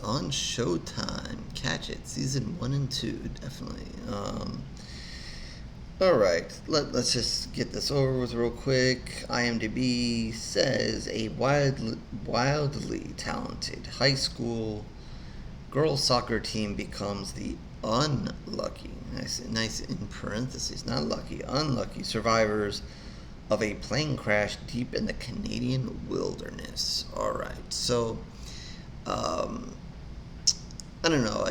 on Showtime. Catch it, season 1 and 2, definitely. All right, let's just get this over with real quick. IMDb says a wildly talented high school girls soccer team becomes the unlucky, nice in parentheses, not lucky, unlucky survivors of a plane crash deep in the Canadian wilderness. All right, so um, I don't know.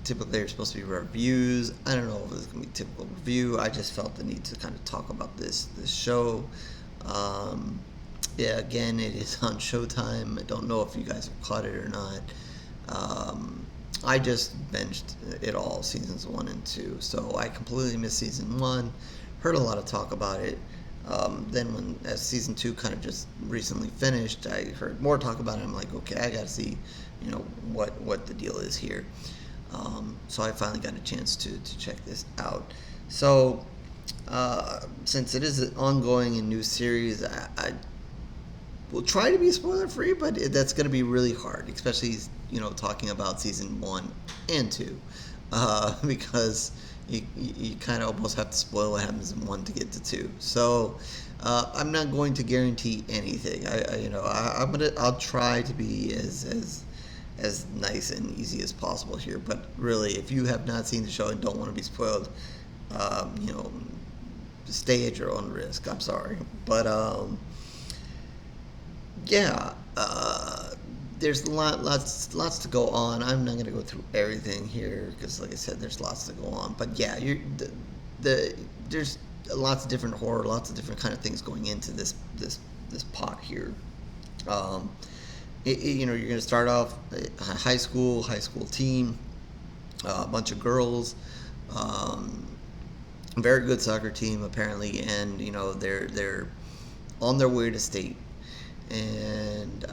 Typically they're supposed to be reviews. I don't know if it's gonna be a typical review. I just felt the need to kind of talk about this show. Um, yeah, again, it is on Showtime. I don't know if you guys have caught it or not. I just binged it all, seasons 1 and 2. So I completely missed season 1. Heard a lot of talk about it. Then as season 2 kind of just recently finished, I heard more talk about it. I'm like, okay, I got to see, what the deal is here. So I finally got a chance to check this out. So since it is an ongoing and new series, I will try to be spoiler free, but that's going to be really hard, especially talking about season 1 and 2, because you kind of almost have to spoil what happens in 1 to get to 2. So I'm not going to guarantee anything. I'll try to be as nice and easy as possible here. But really, if you have not seen the show and don't want to be spoiled, you know, stay at your own risk. I'm sorry, but yeah, there's lots to go on. I'm not gonna go through everything here because, like I said, there's lots to go on. But yeah, there's lots of different horror, lots of different kind of things going into this pot here. Um, you're gonna start off a high school team, a bunch of girls. Um, Very good soccer team apparently, and they're on their way to state, and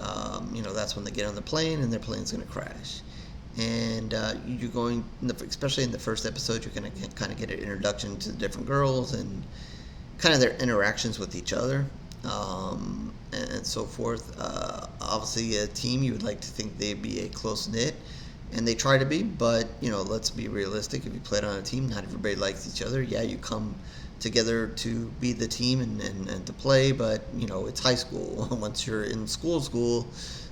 that's when they get on the plane and their plane's going to crash. And you're going, especially in the first episode, you're going to kind of get an introduction to the different girls and kind of their interactions with each other, and so forth. Obviously, a team you would like to think they'd be a close knit, and they try to be, but let's be realistic. If you played on a team, not everybody likes each other. Yeah, you come together to be the team and to play, but it's high school. Once you're in school,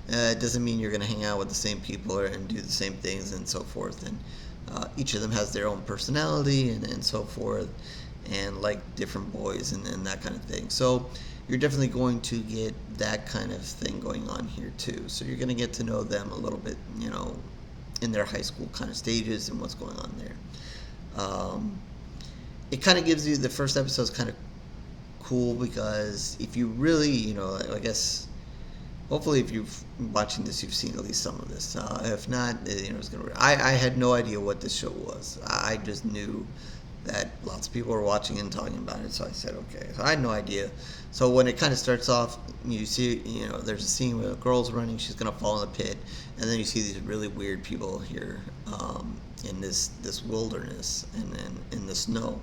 it doesn't mean you're going to hang out with the same people and do the same things and so forth. And each of them has their own personality and so forth, and like different boys and that kind of thing. So you're definitely going to get that kind of thing going on here too. So you're going to get to know them a little bit, in their high school kind of stages and what's going on there. It kind of gives you, the first episode's kind of cool because if you really, I guess, hopefully if you've watching this, you've seen at least some of this. If not, it's gonna. I had no idea what this show was. I just knew that lots of people were watching and talking about it, so I said okay. So I had no idea. So when it kind of starts off, you see, there's a scene where a girl's running, she's gonna fall in the pit, and then you see these really weird people here in this wilderness and in the snow.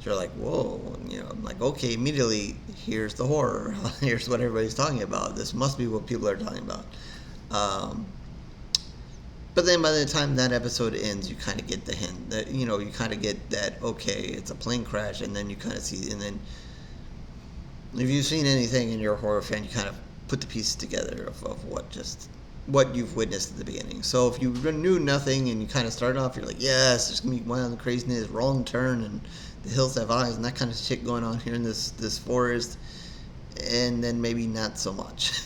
So you're like, whoa, I'm like, okay, immediately here's the horror. Here's what everybody's talking about. This must be what people are talking about. But then by the time that episode ends, you kind of get the hint that, you kind of get that, okay, it's a plane crash, and then you kind of see, and then if you've seen anything and you're a horror fan, you kind of put the pieces together of what you've witnessed at the beginning. So if you knew nothing and you kind of started off, you're like, yes, there's going to be wild and craziness, wrong turn, and the hills have eyes, and that kind of shit going on here in this forest, and then maybe not so much.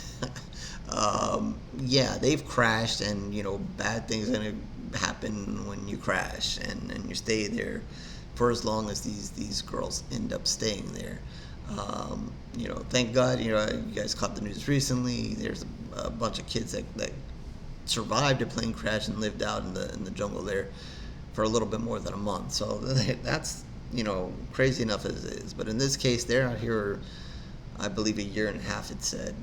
Yeah, they've crashed, and bad things are gonna happen when you crash, and you stay there for as long as these girls end up staying there. Thank God, you guys caught the news recently. There's a bunch of kids that survived a plane crash and lived out in the jungle there for a little bit more than a month. So that's crazy enough as it is. But in this case, they're out here, I believe, a year and a half, it said,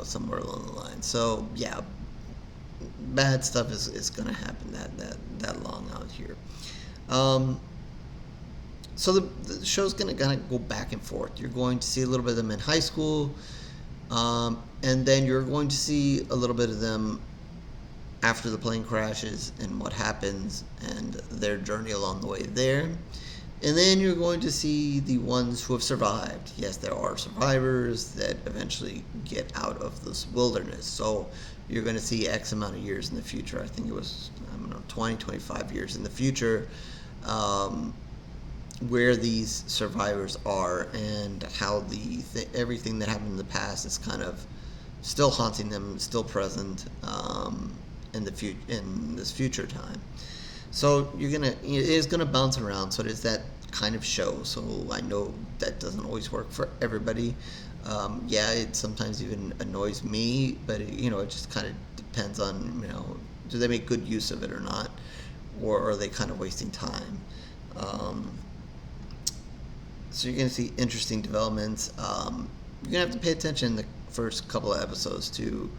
somewhere along the line. So yeah, bad stuff is going to happen that long out here. So the show's going to kind of go back and forth. You're going to see a little bit of them in high school, and then you're going to see a little bit of them after the plane crashes and what happens and their journey along the way there. And then you're going to see the ones who have survived. Yes, there are survivors that eventually get out of this wilderness. So you're going to see X amount of years in the future. I think it was, I don't know, 20, 25 years in the future, um, where these survivors are and how everything that happened in the past is kind of still haunting them, still present in this future time. So it is gonna bounce around. So it is that kind of show. So I know that doesn't always work for everybody. Yeah, it sometimes even annoys me, but it just kind of depends on do they make good use of it or not, or are they kind of wasting time? Um, so you're gonna see interesting developments. You're gonna have to pay attention in the first couple of episodes to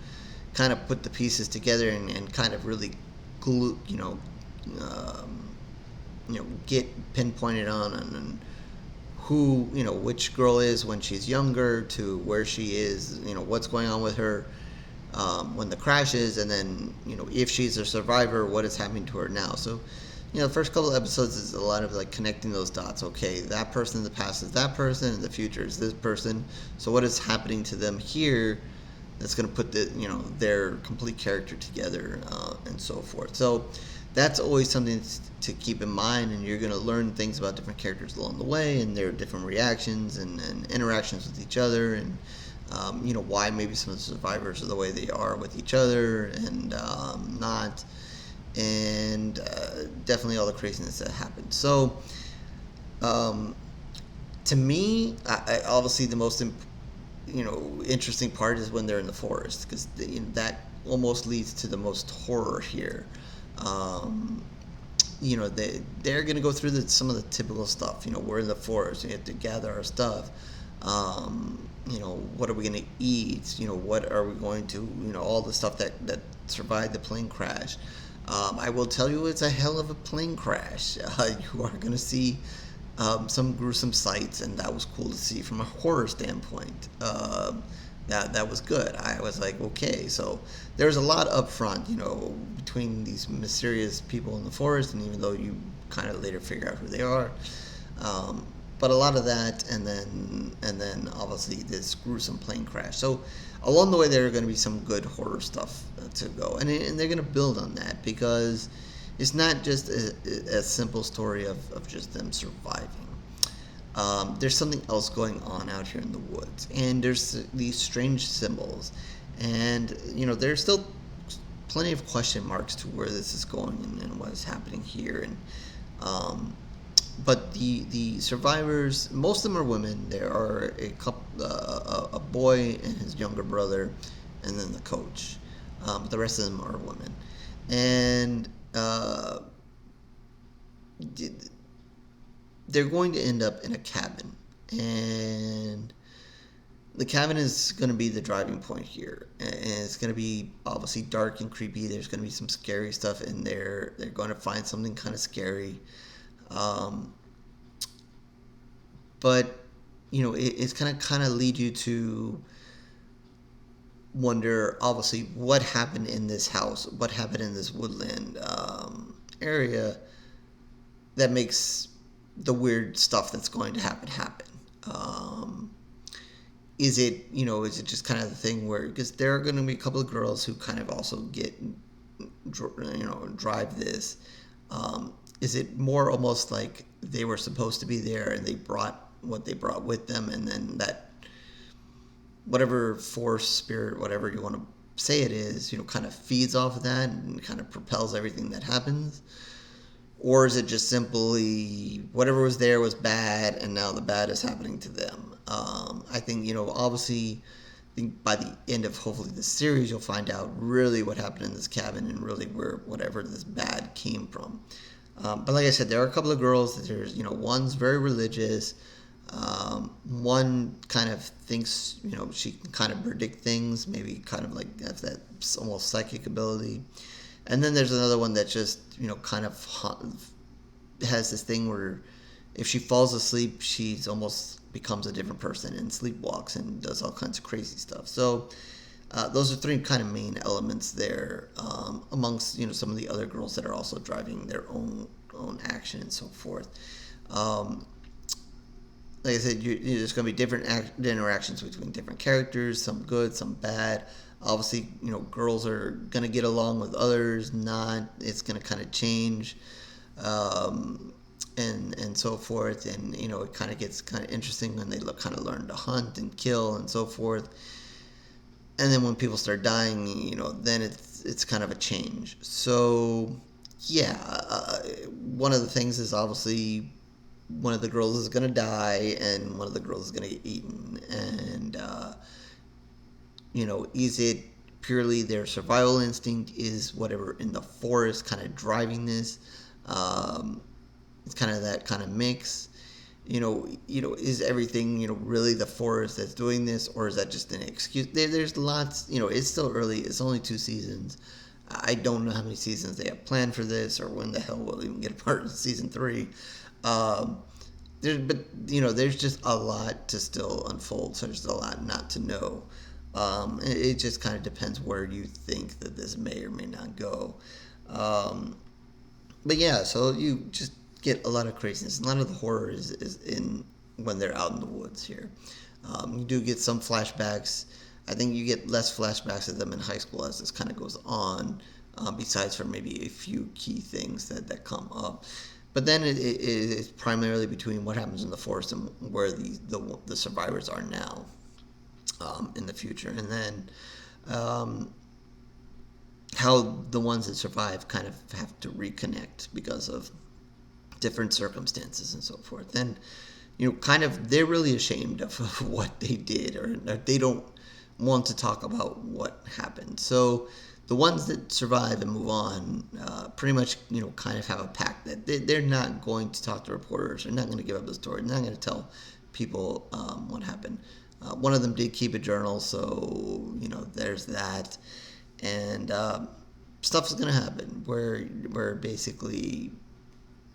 kind of put the pieces together and kind of really glue, um, get pinpointed on who, which girl is when she's younger to where she is, what's going on with her when the crash is, and then, if she's a survivor, what is happening to her now. So, the first couple of episodes is a lot of like connecting those dots. Okay, that person in the past is that person, and the future is this person. So what is happening to them here that's going to put their complete character together, and so forth. So that's always something to keep in mind, and you're going to learn things about different characters along the way and their different reactions and interactions with each other, and why maybe some of the survivors are the way they are with each other and not, and definitely all the craziness that happened. So to me, obviously the most interesting part is when they're in the forest, because that almost leads to the most horror here. Um, they're going to go through some of the typical stuff. We're in the forest. We have to gather our stuff. What are we going to eat? What are we going to? All the stuff that survived the plane crash. I will tell you, it's a hell of a plane crash. You are going to see some gruesome sights, and that was cool to see from a horror standpoint. That was good. I was like, okay, so there's a lot up front, between these mysterious people in the forest, and even though you kind of later figure out who they are, but a lot of that, and then obviously this gruesome plane crash. So along the way, there are going to be some good horror stuff to go, and they're going to build on that, because it's not just a simple story of just them surviving. There's something else going on out here in the woods, and there's these strange symbols, and there's still plenty of question marks to where this is going and what is happening here. And but the survivors, most of them are women. There are a couple, a boy and his younger brother, and then the coach. But the rest of them are women, and they're going to end up in a cabin, and the cabin is going to be the driving point here, and it's going to be obviously dark and creepy. There's going to be some scary stuff in there. They're going to find something kind of scary, but it's going to kind of lead you to wonder, obviously, what happened in this house, what happened in this woodland area that makes the weird stuff that's going to happen. Is it just kind of the thing where, because there are going to be a couple of girls who kind of also drive this. Is it more almost like they were supposed to be there and they brought what they brought with them, and then that whatever force, spirit, whatever you want to say it is, kind of feeds off of that and kind of propels everything that happens? Or is it just simply whatever was there was bad, and now the bad is happening to them? I think, obviously, I think by the end of hopefully the series, you'll find out really what happened in this cabin and really where whatever this bad came from. But like I said, there are a couple of girls. There's, one's very religious. One kind of thinks, she can kind of predict things, maybe kind of like has that almost psychic ability. And then there's another one that just, kind of has this thing where if she falls asleep, she's almost becomes a different person and sleepwalks and does all kinds of crazy stuff. So Those are three kind of main elements there, amongst some of the other girls that are also driving their own action and so forth. Um, like I said, there's going to be different interactions between different characters, some good, some bad. Obviously, girls are going to get along with others, not. It's going to kind of change, um, and so forth. And it kind of gets kind of interesting when they kind of learn to hunt and kill and so forth. And then when people start dying, then it's kind of a change. So yeah, one of the things is obviously one of the girls is going to die and one of the girls is going to get eaten. And, is it purely their survival instinct? Is whatever in the forest kind of driving this? It's kind of that kind of mix. Is everything, really the forest that's doing this, or is that just an excuse? There's lots, it's still early. It's only 2 seasons. I don't know how many seasons they have planned for this, or when the hell we'll even get a part of season 3. There's just a lot to still unfold, so there's a lot not to know. It just kind of depends where you think that this may or may not go. But yeah, so you just get a lot of craziness. A lot of the horror is in when they're out in the woods here. You do get some flashbacks. I think you get less flashbacks of them in high school as this kind of goes on, besides for maybe a few key things that come up. But then it's primarily between what happens in the forest and where the survivors are now, in the future. And then how the ones that survive kind of have to reconnect because of different circumstances and so forth. And kind of they're really ashamed of what they did, or they don't want to talk about what happened. So the ones that survive and move on, pretty much kind of have a pact that they're not going to talk to reporters. They're not going to give up the story. They're not going to tell people what happened. One of them did keep a journal, so there's that. And stuff's going to happen where basically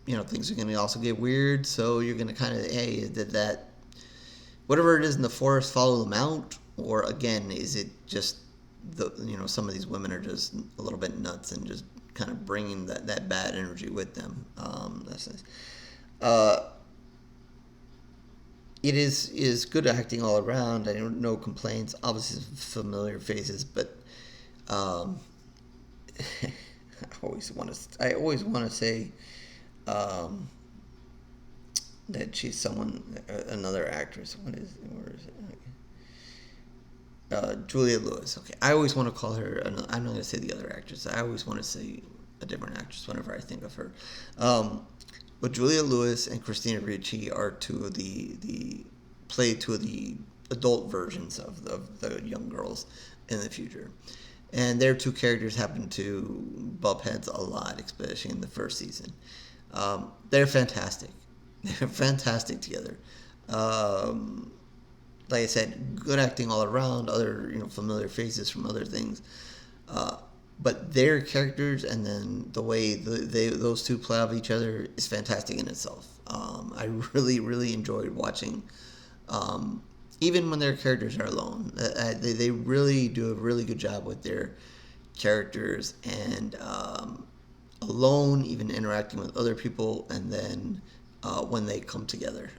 things are going to also get weird. So you're going to kind of, hey, did that, whatever it is in the forest, follow them out? Or again, is it just some of these women are just a little bit nuts and just kind of bringing that bad energy with them. That's nice. It is good acting all around. I don't no complaints. Obviously, familiar faces, but I always want to say that she's another actress. Where is it? Julia Lewis. Okay, I always want to call her. I'm not going to say the other actress. I always want to say a different actress whenever I think of her. But Julia Lewis and Christina Ricci are two of the adult versions of the young girls in the future, and their two characters happen to bump heads a lot, especially in the first season. They're fantastic. They're fantastic together. Like I said, good acting all around. Other familiar faces from other things, but their characters and then the way those two play off each other is fantastic in itself. I really really enjoyed watching, even when their characters are alone. They really do a really good job with their characters, and alone, even interacting with other people, and then when they come together.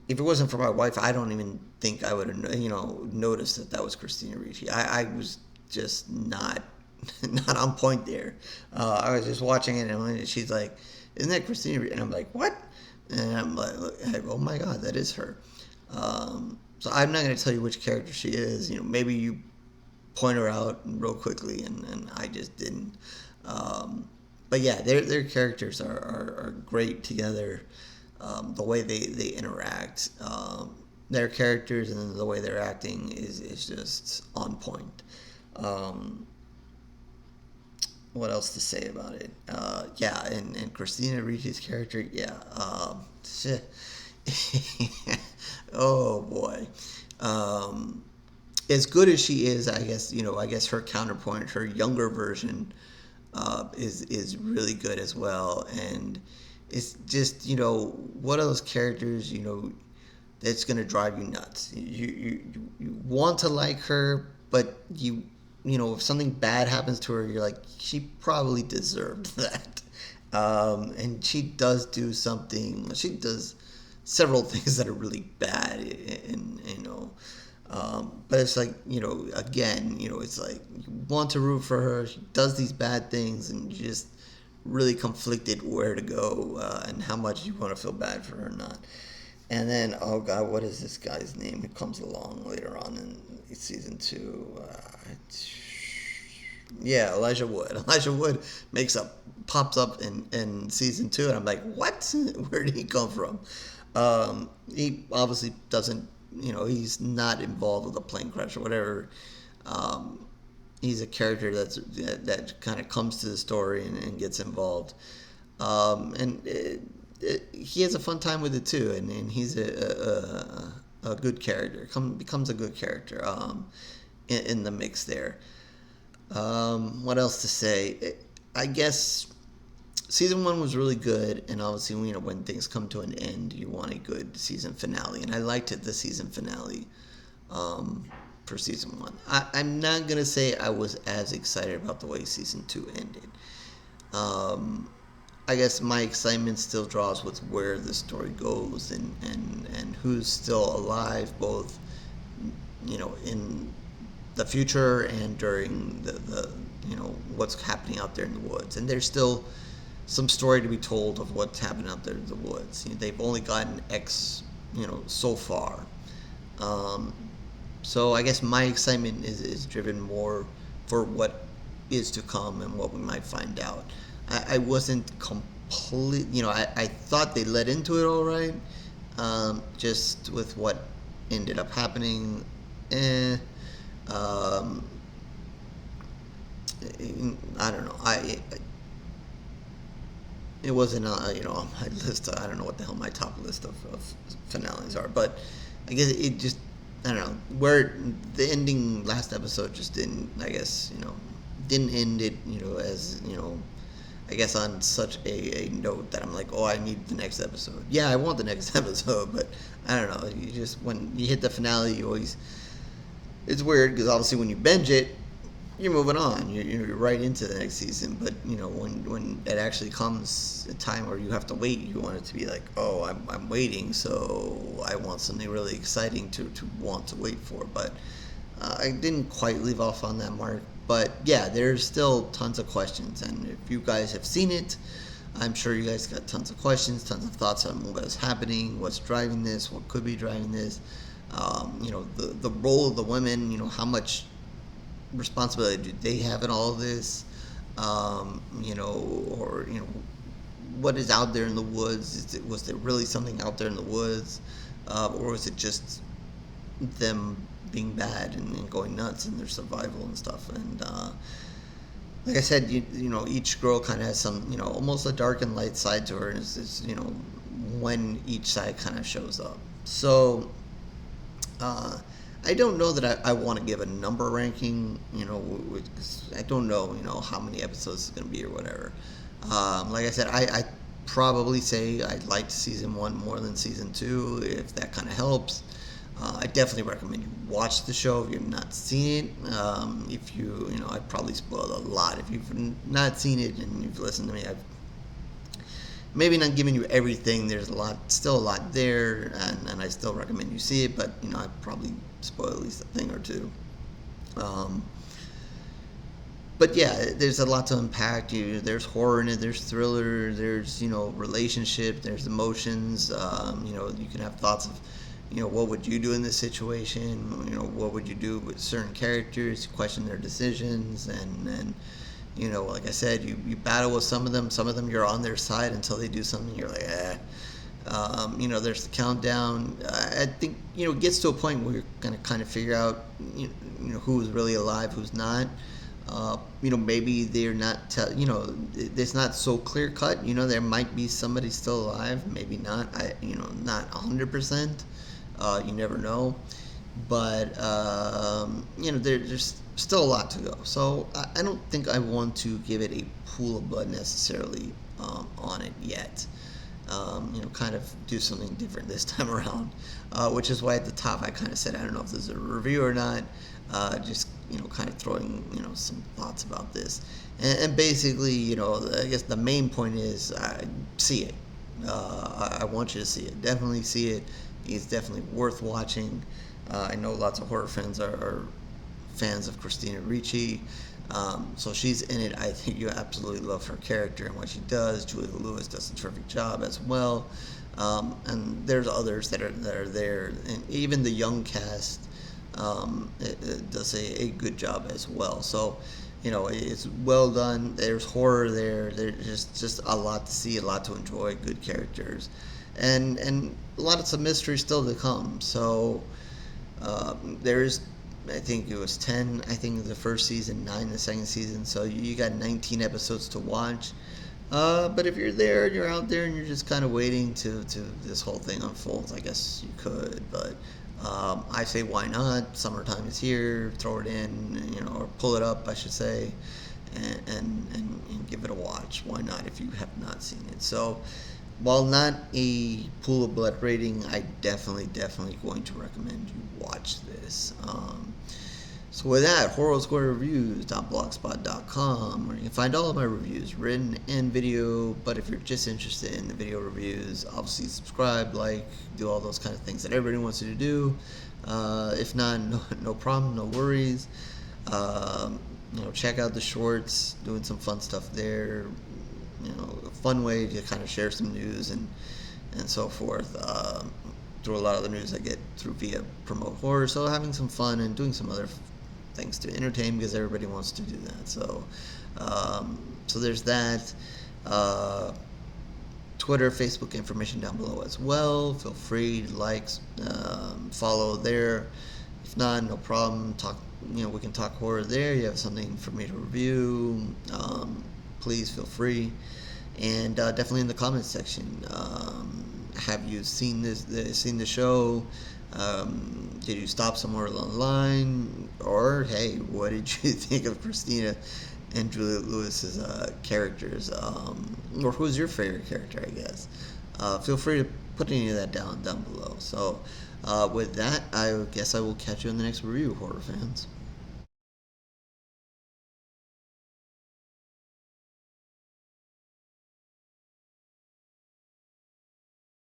If it wasn't for my wife, I don't even think I would have noticed that was Christina Ricci. I was just not on point there. I was just watching it, and she's like, "Isn't that Christina Ricci?" And I'm like, "What?" And I'm like, "Oh my God, that is her." So I'm not going to tell you which character she is. Maybe you point her out real quickly, and I just didn't. But yeah, their characters are great together. The way they interact, their characters, and then the way they're acting is just on point. What else to say about it? Yeah, and Christina Ricci's character, yeah. Shit. Oh boy. As good as she is, I guess her counterpoint, her younger version, is really good as well. And it's just one of those characters, that's gonna drive you nuts. You want to like her, but if something bad happens to her, you're like, she probably deserved that. And she does do something. She does several things that are really bad, and but it's like, again, it's like you want to root for her. She does these bad things, and you just really conflicted where to go, and how much you want to feel bad for her or not. And then, oh God, what is this guy's name who comes along later on in season 2? Yeah, Elijah Wood. Elijah Wood pops up in season 2, and I'm like, what? Where did he come from? He obviously doesn't, he's not involved with a plane crash or whatever. He's a character that kind of comes to the story and gets involved. And he has a fun time with it too, and he's a good character. Becomes a good character in the mix there. What else to say? I guess season 1 was really good, and obviously, when things come to an end, you want a good season finale, and I liked the season finale for season 1. I'm not gonna say I was as excited about the way season 2 ended. I guess my excitement still draws with where the story goes, and who's still alive, both in the future and during the what's happening out there in the woods. And there's still some story to be told of what's happening out there in the woods. They've only gotten X so far. So I guess my excitement is driven more for what is to come and what we might find out. I wasn't complete. I thought they led into it all right. Just with what ended up happening, I don't know. It wasn't on my list. I don't know what the hell my top list of finales are, but I guess it just, I don't know, where the ending last episode just didn't, I guess, didn't end it, as, I guess on such a note that I'm like, oh, I need the next episode. Yeah, I want the next episode, but I don't know. You just, when you hit the finale, you always, it's weird because obviously when you binge it, you're moving on. You're right into the next season. But when it actually comes a time where you have to wait, you want it to be like, oh, I'm waiting, so I want something really exciting to want to wait for. But I didn't quite leave off on that mark. But yeah, there's still tons of questions, and if you guys have seen it, I'm sure you guys got tons of questions, tons of thoughts on what's happening, what's driving this, what could be driving this. The role of the women, how much responsibility do they have in all of this? Or what is out there in the woods? Was there really something out there in the woods, or was it just them being bad and going nuts in their survival and stuff? And like I said, each girl kind of has some, almost a dark and light side to her, and it's when each side kind of shows up. So I don't know that I want to give a number ranking, I don't know, how many episodes it's going to be or whatever. Like I said, I probably say I liked season 1 more than season 2, if that kind of helps. I definitely recommend you watch the show if you've not seen it. If I've probably spoiled a lot. If you've not seen it and you've listened to me, I've maybe not giving you everything. There's still a lot there, and I still recommend you see it, but I probably spoil at least a thing or two. But yeah, there's a lot to unpack. There's horror in it, there's thriller, there's relationship, there's emotions. You can have thoughts of what would you do in this situation? What would you do with certain characters? Question their decisions, and like I said, you battle with some of them you're on their side until they do something you're like, there's the countdown. I think, it gets to a point where you're going to kind of figure out, who's really alive, who's not. Maybe they're not, it's not so clear cut. There might be somebody still alive, maybe not. Not 100%. You never know. But, there's still a lot to go. So I don't think I want to give it a pool of blood necessarily on it yet. kind of do something different this time around, which is why at the top I kind of said I don't know if this is a review or not. Just kind of throwing some thoughts about this, and basically I guess the main point is see it. I want you to see it. Definitely see it. It's definitely worth watching. I know lots of horror fans are fans of Christina Ricci. So she's in it. I think you absolutely love her character and what she does. Julia Lewis does a terrific job as well. And there's others that are there, and even the young cast it does a good job as well. So it's well done. There's horror there. There's just a lot to see, a lot to enjoy. Good characters, and a lot of some mystery still to come. So there's, I think it was 10, I think the first season, 9 the second season, so you got 19 episodes to watch. But if you're there, you're out there, and you're just kind of waiting to this whole thing unfolds, I guess you could, but I say why not? Summertime is here, throw it in, or pull it up, I should say, and give it a watch. Why not if you have not seen it? So, while not a Pool of Blood rating, I definitely going to recommend you watch this. So with that, horrorsquarereviews.blogspot.com, where you can find all of my reviews, written and video. But if you're just interested in the video reviews, obviously subscribe, like, do all those kind of things that everybody wants you to do. If not, no problem, no worries. Check out the shorts, doing some fun stuff there. A fun way to kind of share some news and so forth. Through a lot of the news I get through via Promote Horror, so having some fun and doing some other things to entertain because everybody wants to do that. So, so there's that. Twitter, Facebook information down below as well. Feel free to like, follow there. If not, no problem. We can talk horror there. You have something for me to review. Please feel free, and definitely in the comments section. Have you seen seen the show? Did you stop somewhere along the line? Or hey, what did you think of Christina and Julia Lewis's characters? Or who's your favorite character? I guess. Feel free to put any of that down below. So with that, I guess I will catch you in the next review, horror fans.